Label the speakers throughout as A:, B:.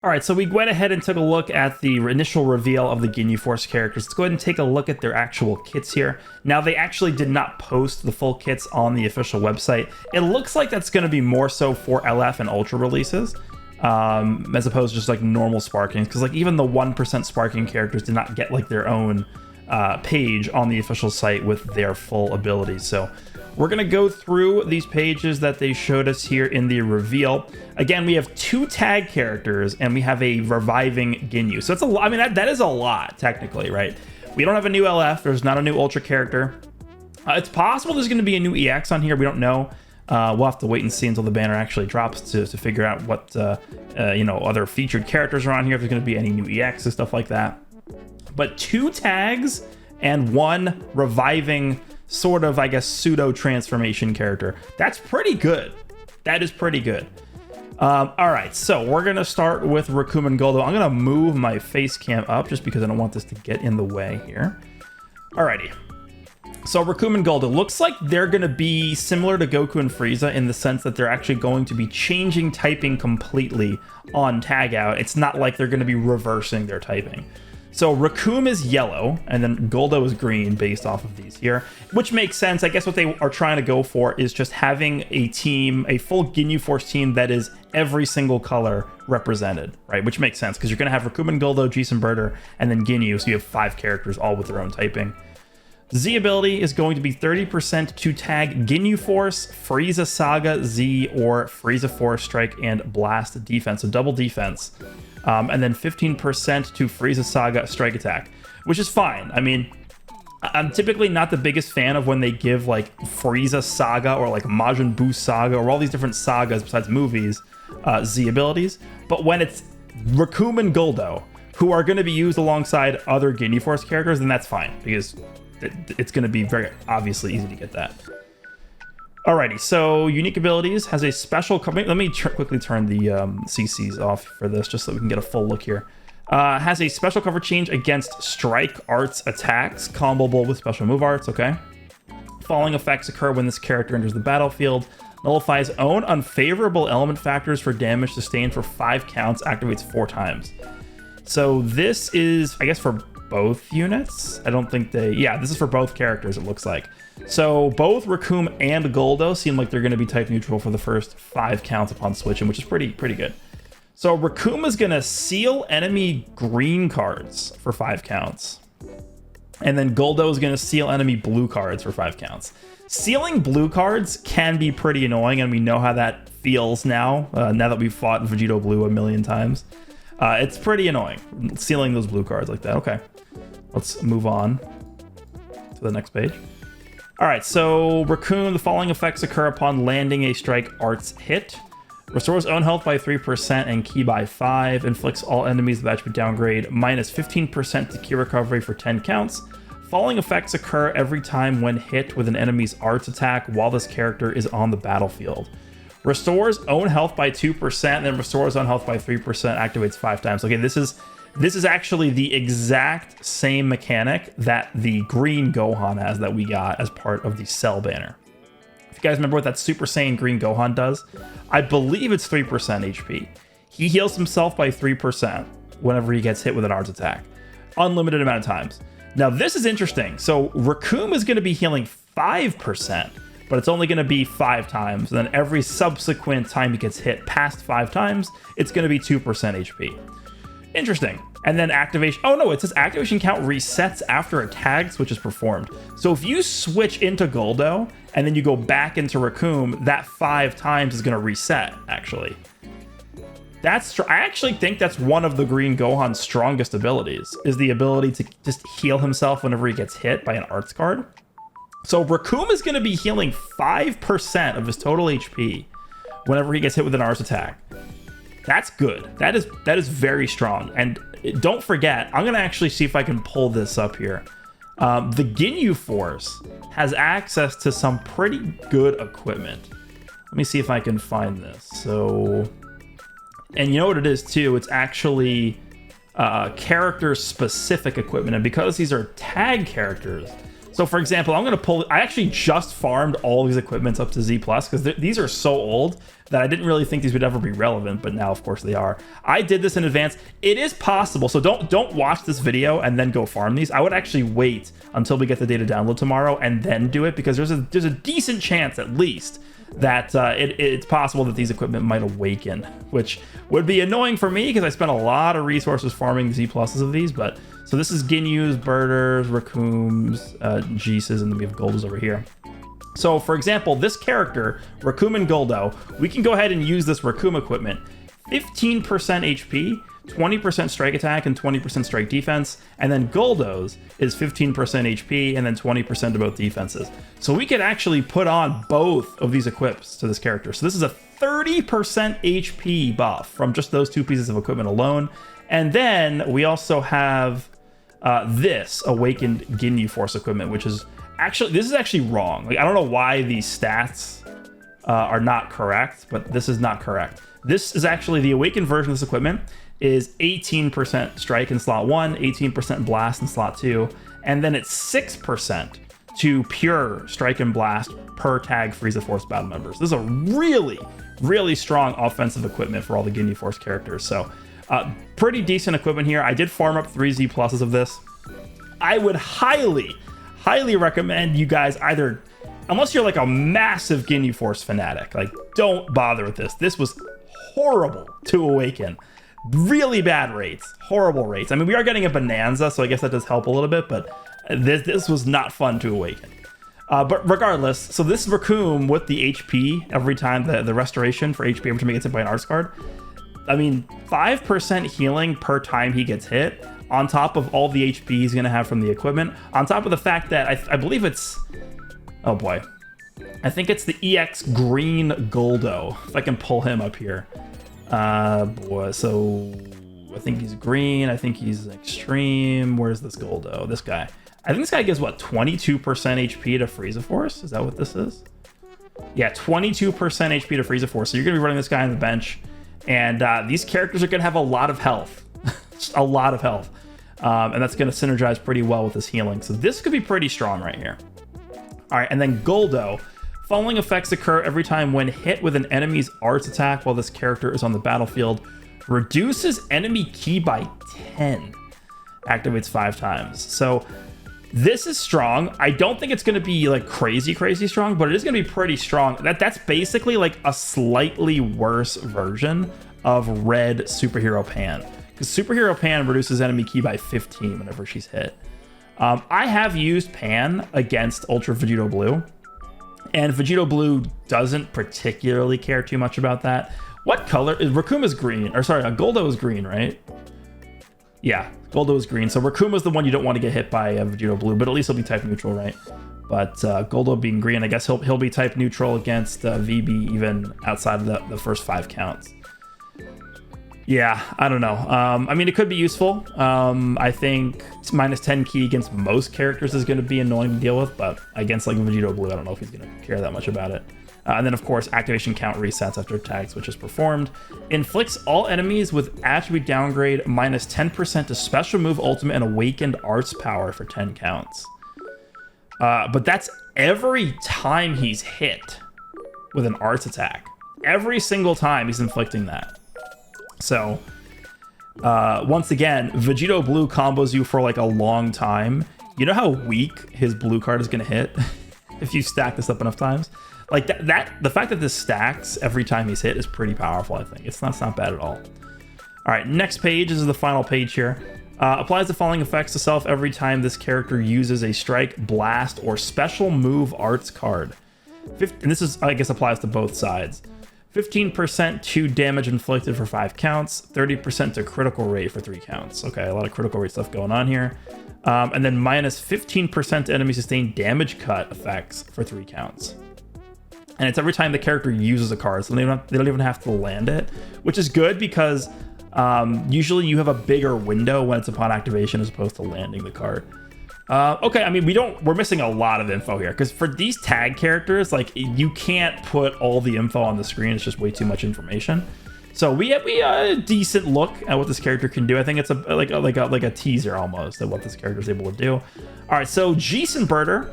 A: All right, so we went ahead and took a look at the initial reveal of the GINYU Force characters. Let's go ahead and take a look at their actual kits here. Now, they actually did not post the full kits on the official website. It looks like that's going to be more so for LF and Ultra releases, as opposed to just like normal sparkings, because like even the 1% sparking characters did not get like their own page on the official site with their full abilities. So we're going to go through these pages that they showed us here in the reveal. Again, we have 2 tag characters and we have a reviving GINYU. So it's a lot. I mean, that is a lot, technically, right? We don't have a new LF. There's not a new Ultra character. It's possible there's going to be a new EX on here. We don't know. We'll have to wait and see until the banner actually drops to figure out what, other featured characters are on here. If there's going to be any new EX and stuff like that. But 2 tags and 1 reviving sort of, I guess, pseudo transformation character. That's pretty good. That is pretty good. All right, so we're gonna start with Raccoon and Goldo. I'm gonna move my face cam up just because I don't want this to get in the way here. Alrighty. So Raccoon and Goldo looks like they're gonna be similar to Goku and Frieza in the sense that they're actually going to be changing typing completely on tag out. It's not like they're gonna be reversing their typing. So Raccoon is yellow, and then Goldo is green based off of these here, which makes sense. I guess what they are trying to go for is just having a team, a full GINYU Force team that is every single color represented, right? Which makes sense, because you're going to have Raccoon, Goldo, Jason Birder, and then GINYU, so you have 5 characters all with their own typing. Z ability is going to be 30% to tag GINYU Force, Frieza Saga, Z, or Frieza Force Strike and Blast defense, so double defense. And then 15% to Frieza Saga Strike Attack, which is fine. I mean, I'm typically not the biggest fan of when they give like Frieza Saga or like Majin Buu Saga or all these different sagas besides movies, Z abilities. But when it's Raccoon and Goldo, who are going to be used alongside other GINYU Force characters, then that's fine, because it's going to be very obviously easy to get that. Alrighty, so unique abilities has a special. Let me quickly turn the CCs off for this, just so we can get a full look here. Has a special cover change against strike arts attacks, comboable with special move arts. Okay. Falling effects occur when this character enters the battlefield. Nullifies own unfavorable element factors for damage sustained for 5 counts. Activates 4 times. So this is, I guess, for both units. I don't think they. Yeah, this is for both characters. It looks like. So both Raccoon and Goldo seem like they're going to be type neutral for the first 5 counts upon switching, which is pretty good. So Raccoon is going to seal enemy green cards for 5 counts. And then Goldo is going to seal enemy blue cards for 5 counts. Sealing blue cards can be pretty annoying, and we know how that feels now, now that we've fought Vegito Blue a million times. It's pretty annoying, sealing those blue cards like that. Okay, let's move on to the next page. All right, so Raccoon, the following effects occur upon landing a strike arts hit. Restores own health by 3% and ki by 5. Inflicts all enemies with attribute downgrade minus 15% to ki recovery for 10 counts. Following effects occur every time when hit with an enemy's arts attack while this character is on the battlefield. Restores own health by 2%, then restores own health by 3%, activates 5 times. Okay, this is actually the exact same mechanic that the green Gohan has that we got as part of the Cell banner. If you guys remember what that Super Saiyan green Gohan does, I believe it's 3% HP. He heals himself by 3% whenever he gets hit with an arts attack. Unlimited amount of times. Now this is interesting. So Raccoon is going to be healing 5%, but it's only going to be 5 times. And then every subsequent time he gets hit past 5 times, it's going to be 2% HP. Interesting. And then activation. Oh no, it says activation count resets after a tag switch is performed. So if you switch into Goldo and then you go back into Raccoon, that 5 times is going to reset, actually. I actually think that's one of the green Gohan's strongest abilities, is the ability to just heal himself whenever he gets hit by an arts card. So Raccoon is going to be healing 5% of his total HP whenever he gets hit with an arts attack. That's good. That is very strong. And don't forget, I'm going to actually see if I can pull this up here. The GINYU Force has access to some pretty good equipment. Let me see if I can find this. So, and you know what it is too? It's actually character-specific equipment. And because these are tag characters, So for example, I'm going to pull, I actually just farmed all these equipments up to Z+, because these are so old that I didn't really think these would ever be relevant, but now of course they are. I did this in advance. It is possible, so don't watch this video and then go farm these. I would actually wait until we get the data download tomorrow and then do it, because there's a decent chance at least that it's possible that these equipment might awaken, which would be annoying for me because I spent a lot of resources farming Z pluses of these. But so this is GINYUs, Birders, Raccoons, Jeeses, and then we have Goldos over here. So for example, this character, Raccoon and Goldo, we can go ahead and use this Raccoon equipment. 15% HP, 20% strike attack, and 20% strike defense. And then Goldo's is 15% HP and then 20% to both defenses. So we could actually put on both of these equips to this character. So this is a 30% HP buff from just those two pieces of equipment alone. And then we also have this Awakened GINYU Force equipment, which is actually, this is actually wrong. Like, I don't know why these stats are not correct, but this is not correct. This is actually the Awakened version of this equipment is 18% strike in slot 1, 18% blast in slot 2, and then it's 6% to pure strike and blast per tag Frieza Force battle members. This is a really, really strong offensive equipment for all the GINYU Force characters. So pretty decent equipment here. I did farm up 3 Z pluses of this. I would highly recommend you guys either, unless you're like a massive GINYU Force fanatic, like don't bother with this. This was horrible to awaken. Really bad rates, horrible rates. I mean, we are getting a bonanza, so I guess that does help a little bit, but this was not fun to awaken. But regardless, so this Raccoon with the HP every time, the restoration for HP every time he gets hit by an arts card. I mean, 5% healing per time he gets hit, on top of all the HP he's going to have from the equipment, on top of the fact that I believe it's, oh boy, I think it's the EX Green Goldo, if I can pull him up here. Boy, so I think he's green, I think he's extreme. Where's this Goldo? This guy. I think this guy gives, what, 22% HP to Frieza Force? Is that what this is? Yeah, 22% HP to Frieza Force. So you're going to be running this guy on the bench, and these characters are going to have a lot of health. Just a lot of health. And that's going to synergize pretty well with this healing. So this could be pretty strong right here. All right, and then Goldo. Following effects occur every time when hit with an enemy's arts attack while this character is on the battlefield. Reduces enemy ki by 10. Activates 5 times. So this is strong. I don't think it's going to be like crazy strong, but it is going to be pretty strong. That's basically like a slightly worse version of Red Superhero Pan. Because Superhero Pan reduces enemy ki by 15 whenever she's hit. I have used Pan against Ultra Vegito Blue. And Vegito Blue doesn't particularly care too much about that. What color is Rakuma's green? Or sorry, Goldo is green, right? Yeah, Goldo is green. So Rakuma's the one you don't want to get hit by Vegito Blue, but at least he'll be type neutral, right? But Goldo being green, I guess he'll be type neutral against VB even outside of the first 5 counts. Yeah, I don't know. I mean, it could be useful. I think minus 10 ki against most characters is going to be annoying to deal with, but against like Vegito Blue, I don't know if he's going to care that much about it. And then, of course, activation count resets after tag switch is performed. Inflicts all enemies with attribute downgrade minus 10% to special move, ultimate, and awakened arts power for 10 counts. But that's every time he's hit with an arts attack. Every single time he's inflicting that. So, once again, Vegito Blue combos you for like a long time. You know how weak his blue card is going to hit if you stack this up enough times? Like the fact that this stacks every time he's hit is pretty powerful, I think. It's not bad at all. All right, next page. This is the final page here. Applies the following effects to self every time this character uses a strike, blast, or special move arts card. And this is, I guess, applies to both sides. 15% to damage inflicted for 5 counts, 30% to critical rate for 3 counts. Okay, a lot of critical rate stuff going on here. And then minus 15% to enemy sustained damage cut effects for 3 counts. And it's every time the character uses a card, so they don't even have to land it, which is good because usually you have a bigger window when it's upon activation as opposed to landing the card. Okay, I mean, we're missing a lot of info here because for these tag characters, like you can't put all the info on the screen. It's just way too much information. So we have a decent look at what this character can do. I think it's like a teaser almost of what this character is able to do. All right, so Geese and Birder.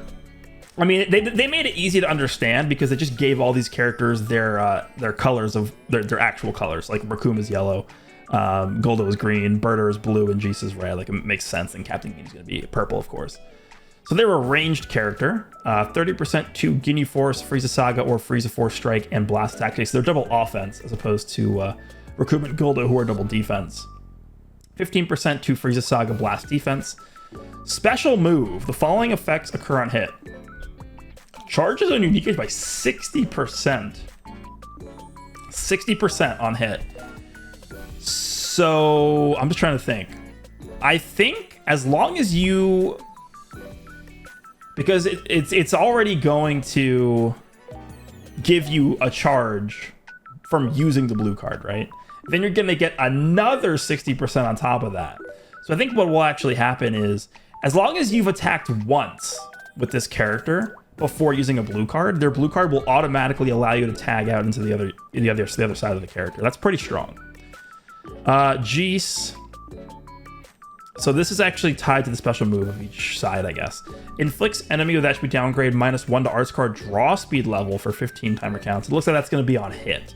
A: I mean, they made it easy to understand because they just gave all these characters their colors of their actual colors. Like Raccoon is yellow, Goldo is green, Birder is blue, and Geese is red. Like it makes sense, and Captain Ginyu is going to be purple, of course. So they're a ranged character, 30% to Ginyu Force, Frieza Saga, or Frieza Force Strike, and Blast Attack. So they're double offense as opposed to Raccoon and Goldo, who are double defense. 15% to Frieza Saga, Blast Defense. Special move: the following effects occur on hit. Charges on unique gauge by 60%. 60% on hit. So I'm just trying to think. I think as long as you... Because it's already going to give you a charge from using the blue card, right? Then you're going to get another 60% on top of that. So I think what will actually happen is, as long as you've attacked once with this character before using a blue card, their blue card will automatically allow you to tag out into the other side of the character. That's pretty strong. Geese. So this is actually tied to the special move of each side, I guess. Inflicts enemy with attribute downgrade -1 to arts card draw speed level for 15 timer counts. It looks like that's going to be on hit.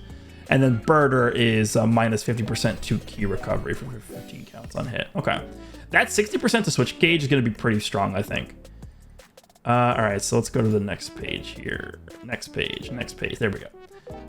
A: And then Birder is -50% to key recovery for 15 counts on hit. Okay. That 60% to switch gauge is going to be pretty strong, I think. All right, so let's go to the next page here. Next page. There we go.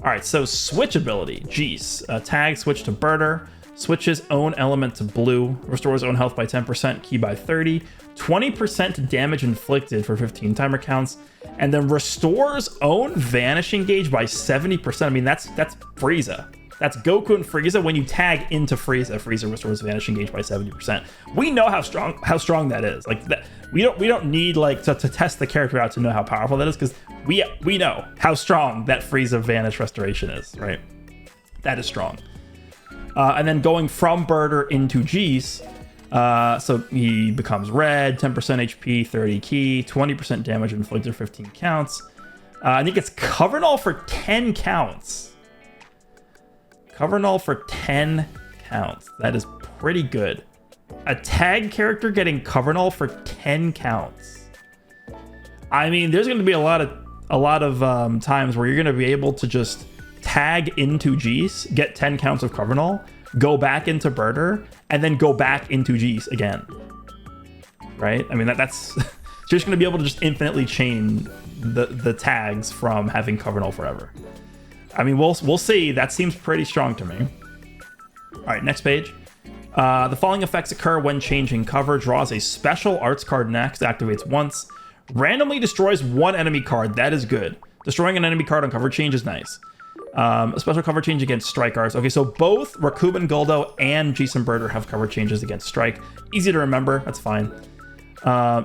A: All right, so switch ability. Geese. Tag switch to Birder. Switches own element to blue, restores own health by 10%, ki by 30, 20% damage inflicted for 15 timer counts, and then restores own vanishing gauge by 70%. I mean, that's Frieza. That's Goku and Frieza. When you tag into Frieza, Frieza restores vanishing gauge by 70%. We know how strong that is. Like that, we don't need like to test the character out to know how powerful that is, because we know how strong that Frieza vanish restoration is, right? That is strong. And then going from Birder into Geese, so he becomes red, 10% HP, 30 ki, 20% damage inflicted, 15 counts. And he gets Cover Null for 10 counts. Cover Null for 10 counts. That is pretty good. A tag character getting Cover Null for 10 counts. I mean, there's going to be a lot of times where you're going to be able to just tag into Geese, get 10 counts of Cover Null, go back into Birder, and then go back into Geese again. Right? I mean, that's you're just going to be able to just infinitely chain the tags from having Cover Null forever. I mean, we'll see. That seems pretty strong to me. All right, next page. The following effects occur when changing cover. Draws a special arts card next, activates once, randomly destroys one enemy card. That is good. Destroying an enemy card on cover change is nice. A special cover change against strike arts. Okay, so both Raccoon Goldo and Geese and Birder have cover changes against strike. Easy to remember, that's fine.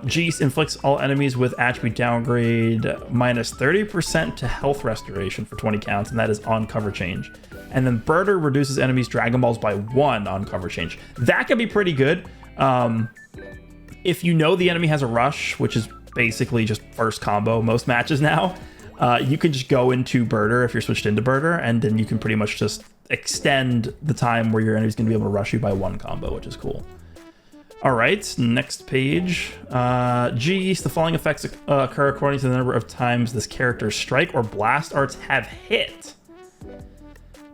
A: Geese inflicts all enemies with attribute downgrade -30% to health restoration for 20 counts, and that is on cover change. And then Birder reduces enemies' Dragon Balls by 1 on cover change. That could be pretty good. If you know the enemy has a rush, which is basically just first combo most matches now, you can just go into Birder if you're switched into Birder, and then you can pretty much just extend the time where your enemy's going to be able to rush you by 1 combo, which is cool. All right, next page. Geese, the following effects occur according to the number of times this character's strike or blast arts have hit.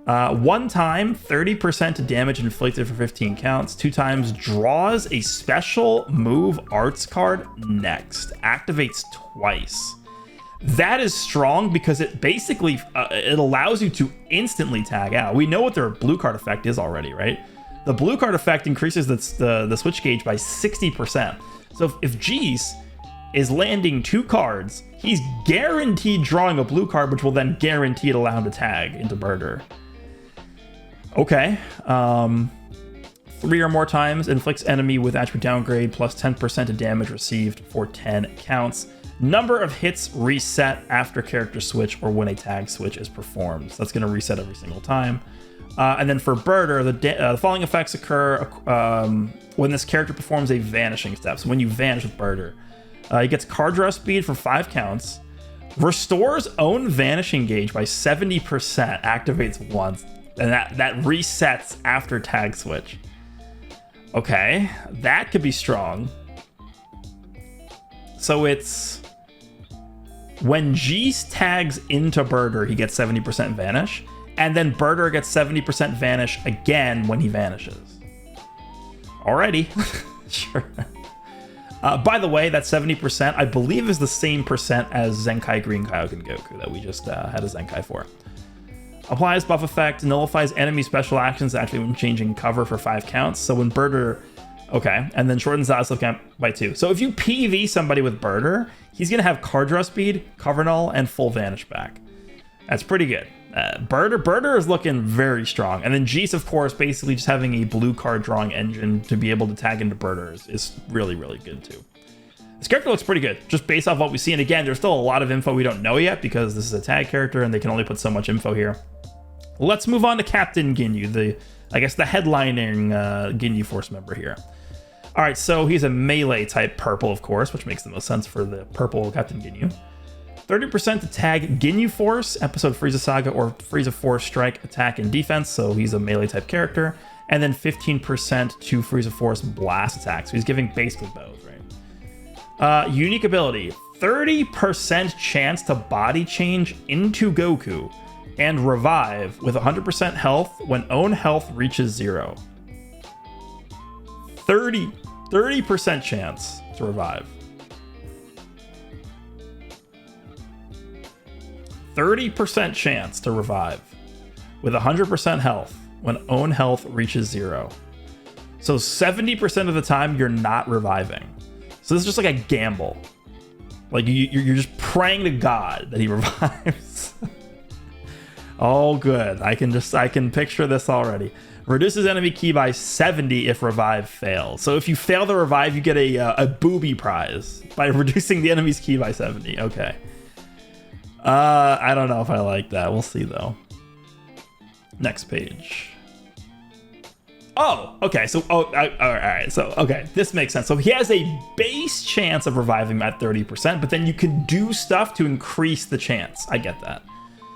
A: 1 time, 30% damage inflicted for 15 counts. 2 times, draws a special move arts card next. Activates twice. That is strong because it basically it allows you to instantly tag out. We know what their blue card effect is already, right? The blue card effect increases the switch gauge by 60%. So if Geese is landing 2 cards, he's guaranteed drawing a blue card, which will then guaranteed allow him to tag into Birder. Okay. 3 or more times, inflicts enemy with attribute downgrade plus 10% of damage received for 10 counts. Number of hits reset after character switch or when a tag switch is performed. So that's going to reset every single time. And then for Birder, the following effects occur when this character performs a vanishing step. So when you vanish with Birder, he gets card draw speed for 5 counts, restores own vanishing gauge by 70%, activates once. And that resets after tag switch. Okay, that could be strong. So it's when G tags into Birder, he gets 70% vanish, and then Birder gets 70% vanish again when he vanishes. Alrighty, sure. By the way, that 70% I believe is the same percent as Zenkai Green Kyogen Goku that we just had a Zenkai for. Applies buff effect, nullifies enemy special actions actually when changing cover for 5 counts. So when Birder, okay, and then shortens the outslip count by 2. So if you PV somebody with Birder, he's gonna have card draw speed, cover null, and full vanish back. That's pretty good. Birder is looking very strong. And then Geese, of course, basically just having a blue card drawing engine to be able to tag into Birder is really, really good too. This character looks pretty good, just based off what we see. And again, there's still a lot of info we don't know yet because this is a tag character and they can only put so much info here. Let's move on to Captain Ginyu, I guess the headlining Ginyu Force member here. All right, so he's a melee type purple, of course, which makes the most sense for the purple Captain Ginyu. 30% to tag Ginyu Force, episode Frieza Saga, or Frieza Force Strike, attack, and defense, so he's a melee type character. And then 15% to Frieza Force Blast attack, so he's giving basically both, right? Unique ability, 30% chance to body change into Goku and revive with 100% health when own health reaches 0. 30% chance to revive. 30% chance to revive with 100% health when own health reaches 0. So 70% of the time you're not reviving. So this is just like a gamble. Like you're just praying to God that he revives. Oh, good. I can picture this already. Reduces enemy ki by 70 if revive fails. So if you fail the revive, you get a booby prize by reducing the enemy's ki by 70. Okay. I don't know if I like that. We'll see though. Next page. Oh, okay. So, all right. So, okay, this makes sense. So he has a base chance of reviving at 30%, but then you can do stuff to increase the chance. I get that.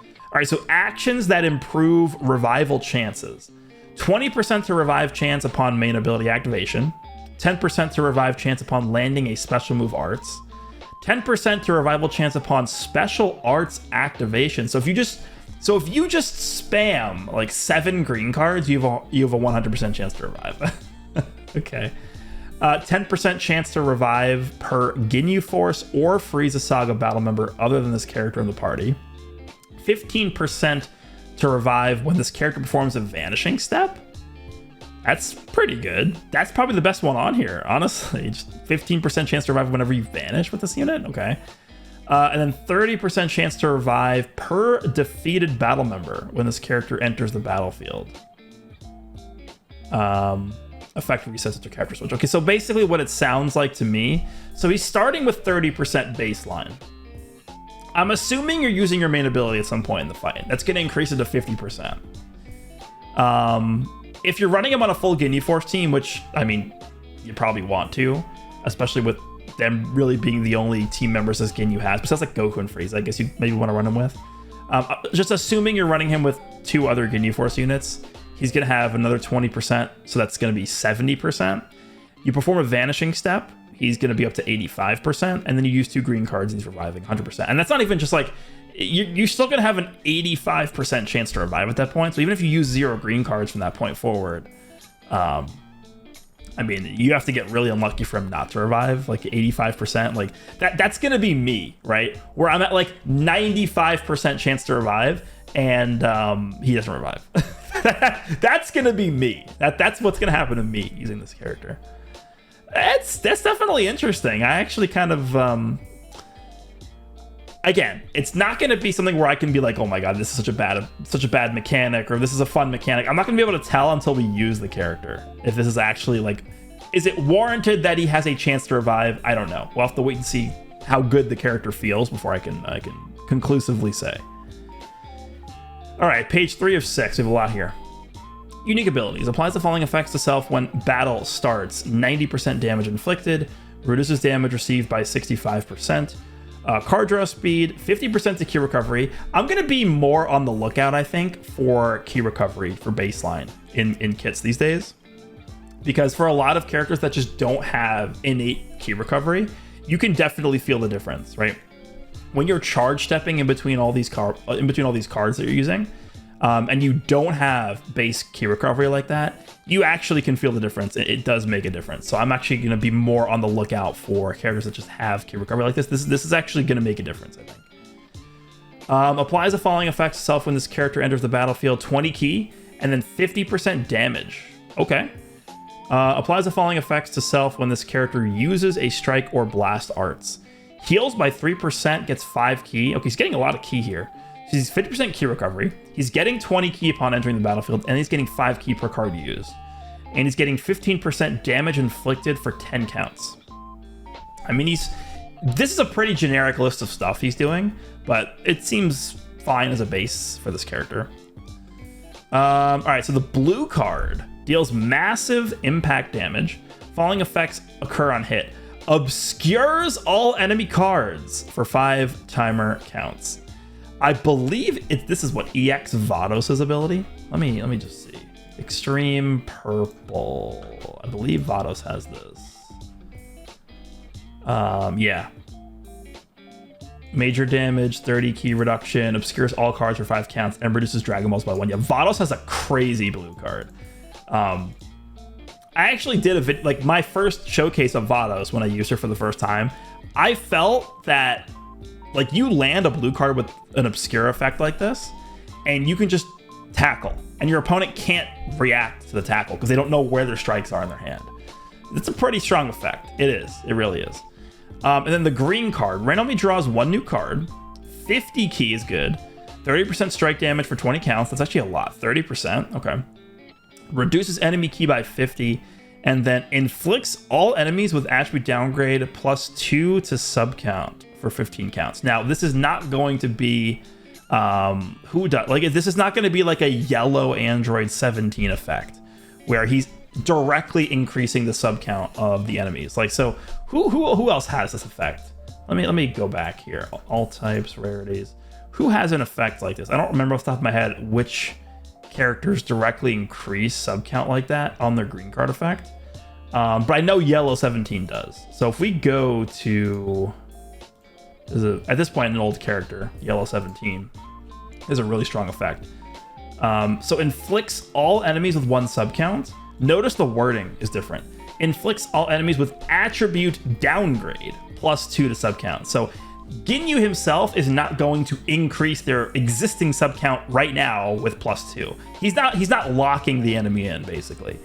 A: All right. So actions that improve revival chances: 20% to revive chance upon main ability activation, 10% to revive chance upon landing a special move arts, 10% to revival chance upon special arts activation. So if you just spam like 7 green cards, you have a 100% chance to revive. Okay. 10% chance to revive per Ginyu Force or Frieza Saga battle member other than this character in the party. 15% to revive when this character performs a vanishing step. That's pretty good. That's probably the best one on here, honestly. Just 15% chance to revive whenever you vanish with this unit. Okay. And then 30% chance to revive per defeated battle member when this character enters the battlefield. Effect resets to character switch. Okay, so basically what it sounds like to me, so he's starting with 30% baseline. I'm assuming you're using your main ability at some point in the fight. That's going to increase it to 50%. If you're running him on a full Ginyu Force team, which, I mean, you probably want to, especially with them really being the only team members this Ginyu has, besides like Goku and Frieza, I guess you maybe want to run him with. Just assuming you're running him with 2 other Ginyu Force units, he's going to have another 20%, so that's going to be 70%. You perform a vanishing step, he's going to be up to 85%, and then you use 2 green cards and he's reviving 100%. And that's not even just like, you're still going to have an 85% chance to revive at that point. So even if you use 0 green cards from that point forward, I mean, you have to get really unlucky for him not to revive, like 85%. Like that's going to be me, right? Where I'm at like 95% chance to revive and he doesn't revive. That's going to be me. That's what's going to happen to me using this character. That's definitely interesting. I actually kind of, again, it's not going to be something where I can be like, oh my God, this is such a bad mechanic, or this is a fun mechanic. I'm not going to be able to tell until we use the character if this is actually like, is it warranted that he has a chance to revive? I don't know. We'll have to wait and see how good the character feels before I can conclusively say. All right, page 3 of 6. We have a lot here. Unique abilities. Applies the following effects to self when battle starts. 90% damage inflicted. Reduces damage received by 65%. card draw speed, 50% to key recovery. I'm going to be more on the lookout, I think, for key recovery for baseline in kits these days. Because for a lot of characters that just don't have innate key recovery, you can definitely feel the difference, right? When you're charge stepping in between all these cards that you're using, and you don't have base key recovery like that, you actually can feel the difference. It does make a difference. So I'm actually going to be more on the lookout for characters that just have key recovery like this. This is actually going to make a difference, I think. Applies the following effects to self when this character enters the battlefield: 20 key and then 50% damage. Okay. Applies the following effects to self when this character uses a strike or blast arts. Heals by 3%, gets 5 key. Okay, he's getting a lot of key here. He's 50% key recovery. He's getting 20 key upon entering the battlefield, and he's getting 5 key per card used. And he's getting 15% damage inflicted for 10 counts. I mean, this is a pretty generic list of stuff he's doing, but it seems fine as a base for this character. All right, so the blue card deals massive impact damage. Following effects occur on hit. Obscures all enemy cards for 5 timer counts. I believe this is what EX Vados' ability. Let me just see. Extreme purple. I believe Vados has this. Yeah. Major damage, 30 key reduction, obscures all cards for 5 counts, and reduces Dragon Balls by 1. Yeah, Vados has a crazy blue card. I actually did like my first showcase of Vados when I used her for the first time. I felt that like you land a blue card with an obscure effect like this, and you can just tackle, and your opponent can't react to the tackle because they don't know where their strikes are in their hand. It's a pretty strong effect. It is. It really is. And then the green card randomly draws 1 new card. 50 key is good. 30% strike damage for 20 counts. That's actually a lot. 30%. Okay. Reduces enemy key by 50, and then inflicts all enemies with attribute downgrade +2 to sub count for 15 counts. Now, this is not going to be this is not going to be like a yellow Android 17 effect where he's directly increasing the sub count of the enemies. Like, so who else has this effect? Let me go back here. All types, rarities. Who has an effect like this? I don't remember off the top of my head which characters directly increase sub count like that on their green card effect. But I know yellow 17 does. So if we go to at this point an old character, yellow 17 is a really strong effect. So inflicts all enemies with 1 sub count. Notice the wording is different. Inflicts all enemies with attribute downgrade +2 to sub count. So GINYU himself is not going to increase their existing sub count right now with +2. He's not locking the enemy in, basically.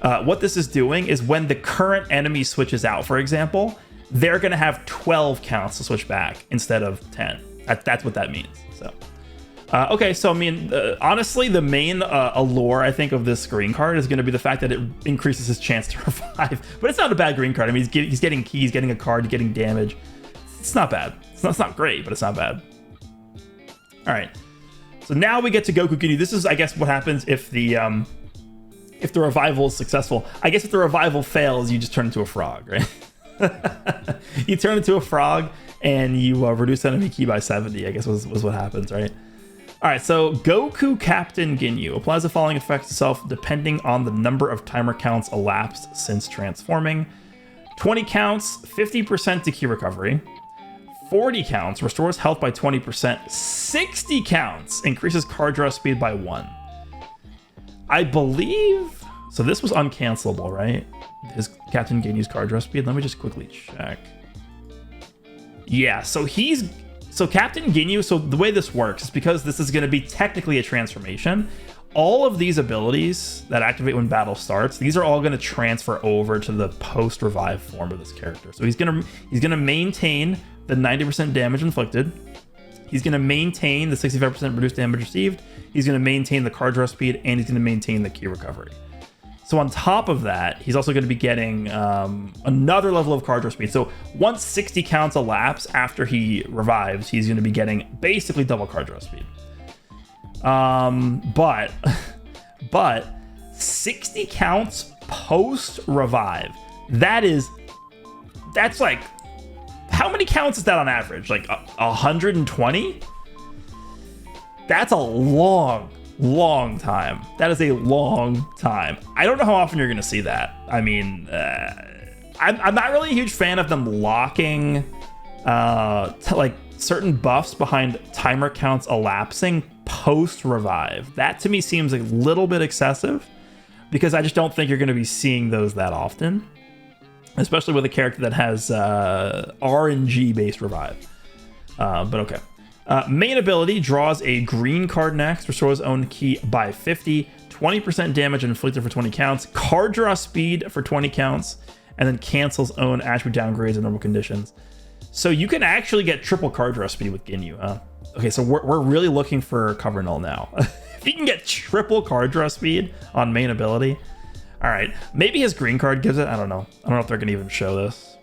A: What this is doing is when the current enemy switches out, for example, they're going to have 12 counts to switch back instead of 10. That's what that means. So, okay, so I mean, honestly, the main allure, I think, of this green card is going to be the fact that it increases his chance to revive. But it's not a bad green card. I mean, he's getting keys, getting a card, getting damage. It's not bad. It's not great, but it's not bad. All right. So now we get to Goku GINYU. This is, I guess, what happens if the revival is successful. I guess if the revival fails, you just turn into a frog, right? You turn into a frog and you reduce enemy key by 70, I guess was what happens, right? All right, so Goku Captain GINYU applies the following effects to self depending on the number of timer counts elapsed since transforming. 20 counts, 50% to key recovery. 40 counts, restores health by 20%. 60 counts, increases card draw speed by 1. I believe... So this was uncancelable, right? His Captain GINYU's card draw speed. Let me just quickly check. Yeah, so Captain GINYU, so the way this works is because this is going to be technically a transformation. All of these abilities that activate when battle starts, these are all going to transfer over to the post-revive form of this character. So he's going to maintain the 90% damage inflicted. He's going to maintain the 65% reduced damage received. He's going to maintain the card draw speed, and he's going to maintain the key recovery. So on top of that, he's also going to be getting another level of card draw speed. So once 60 counts elapse after he revives, he's going to be getting basically double card draw speed. But 60 counts post revive. That's like, How many counts is that on average? Like 120? That's a long time. That is a long time. I don't know how often you're going to see that. I mean, I'm not really a huge fan of them locking like certain buffs behind timer counts elapsing post revive. That to me seems a little bit excessive, because I just don't think you're going to be seeing those that often, especially with a character that has RNG based revive. But okay. Main ability, draws a green card next, restores own key by 50, 20% damage inflicted for 20 counts, card draw speed for 20 counts, and then cancels own attribute downgrades in normal conditions. So you can actually get triple card draw speed with Ginyu, huh? Okay, so we're really looking for cover null now. If you can get triple card draw speed on main ability, all right. Maybe his green card gives it. I don't know. I don't know if they're gonna even show this.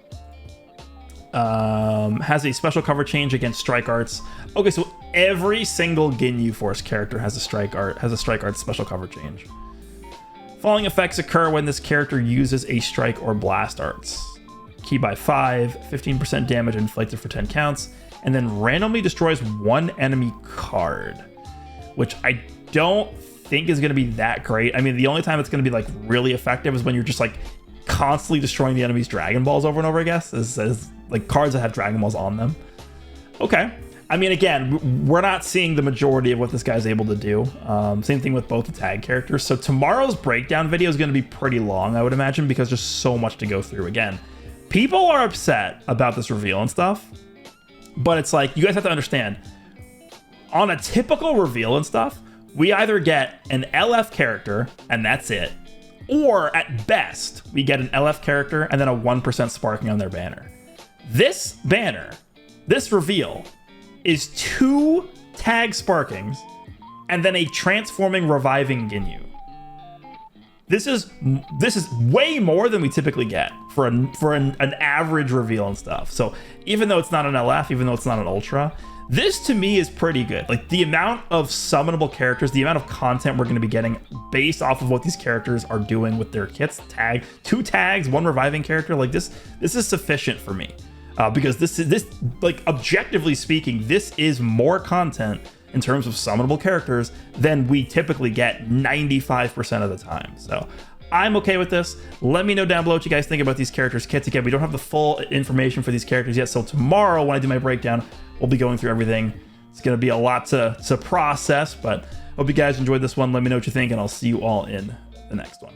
A: Has a special cover change against strike arts. Okay, so every single Ginyu Force character has a strike art special cover change. Following effects occur when this character uses a strike or blast arts. Key by 5, 15% damage inflicted for 10 counts, and then randomly destroys one enemy card, which I don't think is going to be that great. I mean, the only time it's going to be like really effective is when you're just like constantly destroying the enemy's Dragon Balls over and over, I guess, is like cards that have Dragon Balls on them. Okay. I mean, again, we're not seeing the majority of what this guy's able to do. Same thing with both the tag characters. So tomorrow's breakdown video is going to be pretty long, I would imagine, because there's so much to go through. Again, people are upset about this reveal and stuff, but it's like, you guys have to understand, on a typical reveal and stuff, we either get an LF character and that's it, or at best, we get an LF character and then a 1% sparking on their banner. This banner, this reveal, is 2 tag sparkings and then a transforming reviving Ginyu. This is way more than we typically get for an average reveal and stuff. So even though it's not an LF, even though it's not an Ultra, this to me is pretty good. Like the amount of summonable characters, the amount of content we're going to be getting based off of what these characters are doing with their kits, 2 tags, 1 reviving character, like this is sufficient for me. Because this like objectively speaking, this is more content in terms of summonable characters than we typically get 95% of the time. So I'm okay with this. Let me know down below what you guys think about these characters' kits. Again, we don't have the full information for these characters yet, so tomorrow when I do my breakdown, we'll be going through everything. It's going to be a lot to process, but hope you guys enjoyed this one. Let me know what you think, and I'll see you all in the next one.